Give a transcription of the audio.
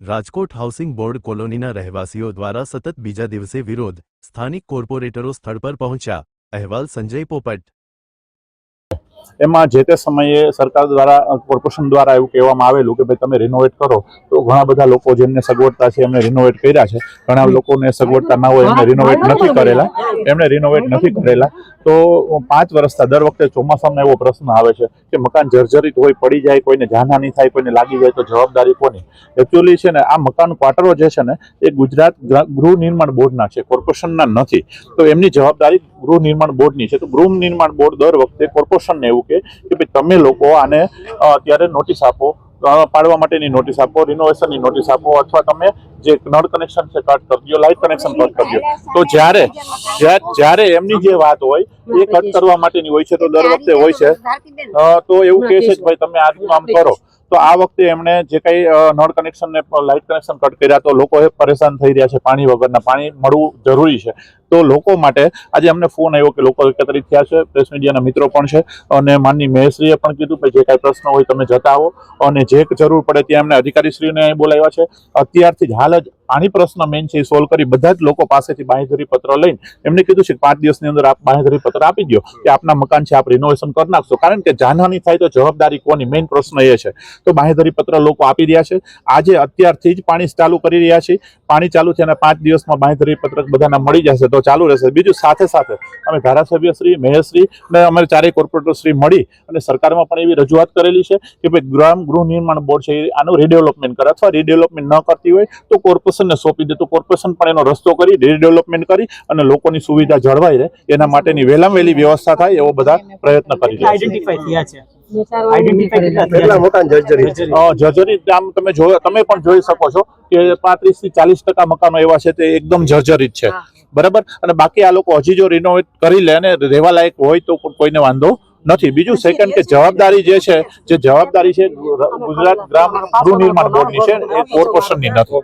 Rajkot housing board કોલોનીના રહેવાસીઓ દ્વારા સતત બીજા દિવસે વિરોધ, સ્થાનિક કોર્પોરેટરો સ્થળ પર પહોંચ્યા. અહેવાલ સંજય પોપટ. એમાં જે તે સમયે સરકાર દ્વારા કોર્પોરેશન દ્વારા એવું કહેવામાં આવેલું કે ભાઈ તમે રિનોવેટ કરો, તો ઘણા બધા લોકો જેમને સગવડતા છે એમને રિનોવેટ કર્યા છે, ઘણા લોકોને સગવડતા ના હોય એમને રિનોવેટ નથી કરેલા. તો 5 વર્ષથી દર વખતે ચોમાસામાં એવો પ્રશ્ન આવે છે કે મકાન જર્જરિત હોય, પડી જાય, કોઈને જાનહાનિ થાય, કોઈને લાગી જાય તો જવાબદારી કોની? એકચ્યુઅલી છે ને આ મકાન ક્વાર્ટરો જે છે ને એ ગુજરાત ગૃહ નિર્માણ બોર્ડના છે, કોર્પોરેશનના નથી. તો એમની જવાબદારી ગૃહ નિર્માણ બોર્ડની છે. તો ગૃહ નિર્માણ બોર્ડ દર વખતે કોર્પોરેશનને એવું કે ભાઈ તમે લોકો આને અત્યારે નોટિસ આપો, પાડવા માટેની નોટિસ આપો, રિનોવેશનની નોટિસ આપો, અથવા તમે જે નળ કનેક્શન છે કટ કરી દો, લાઇટ કનેક્શન કટ કરી દો. તો જ્યારે એમની જે વાત હોય એ કટ કરવા માટેની હોય છે, તો દર વખતે હોય છે તો એવું કહે છે કે ભાઈ તમે આજનું આમ કરો. તો આ વખતે એમણે જે કઈ નળ કનેક્શન ને લાઇટ કનેક્શન કટ કર્યા, તો લોકો પરેશાન થઈ રહ્યા છે. પાણી વગરના, પાણી મળવું જરૂરી છે. તો લોકો માટે આજે અમને ફોન આવ્યો કે લોકો એકત્રિત થયા છે, પ્રેસ મીડિયાના મિત્રો પણ છે, અને માનની મેયરશ્રીએ પણ કીધું કે જે કાંઈ પ્રશ્ન હોય તમે જતા આવો, અને જે જરૂર પડે ત્યાં એમને અધિકારીશ્રીને અહીં બોલાવ્યા છે. અત્યારથી જ હાલ જ પાણી પ્રશ્ન મેઇન છે એ સોલ્વ કરી બધા જ લોકો પાસેથી બાંહેધરી પત્ર લઈને એમને કીધું છે કે 5 દિવસની અંદર આપ બાંહેધરી પત્ર આપી દો કે આપના મકાન છે, આપ રિનોવેશન કરી નાખશો. કારણ કે જાનહાનિ થાય તો જવાબદારી કોની? મેઇન પ્રશ્ન એ છે. તો બાંહેધરી પત્ર લોકો આપી રહ્યા છે. આજે અત્યારથી જ પાણી ચાલુ કરી રહ્યા છે. પાણી ચાલુ છે અને 5 દિવસમાં બાંહેધરી પત્રક બધાના મળી જશે તો ચાલુ રહેશે. બીજું સાથે સાથે અમે ધારાસભ્યશ્રી, મેયરશ્રી અને અમારે ચારેય કોર્પોરેટરશ્રી મળી અને સરકારમાં પણ એવી રજૂઆત કરેલી છે કે ભાઈ ગૃહ નિર્માણ બોર્ડ છે આનું રીડેવલપમેન્ટ કરે, અથવા રીડેવલપમેન્ટ ન કરતી હોય તો કોર્પોરેશનને સોંપી દે, તો કોર્પોરેશન પણ એનો રસ્તો કરી રીડેવલપમેન્ટ કરી અને લોકોની સુવિધા જળવાઈ રહે એના માટેની વહેલામાં વહેલી વ્યવસ્થા થાય એવો બધા પ્રયત્ન કરી રહ્યા છે. જર્જરિત આમ તમે પણ જોઈ શકો છો કે 35 થી 40% મકાનો એવા છે તે એકદમ જર્જરિત છે, બરાબર. અને બાકી આ લોકો હજી જો રિનોવેટ કરી લે અને રહેવા લાયક હોય તો કોઈને વાંધો નથી. બીજું સેકન્ડ કે જવાબદારી જે જવાબદારી છે ગુજરાત ગૃહ નિર્માણ બોર્ડની છે, એ કોર્પોરેશનની નથી.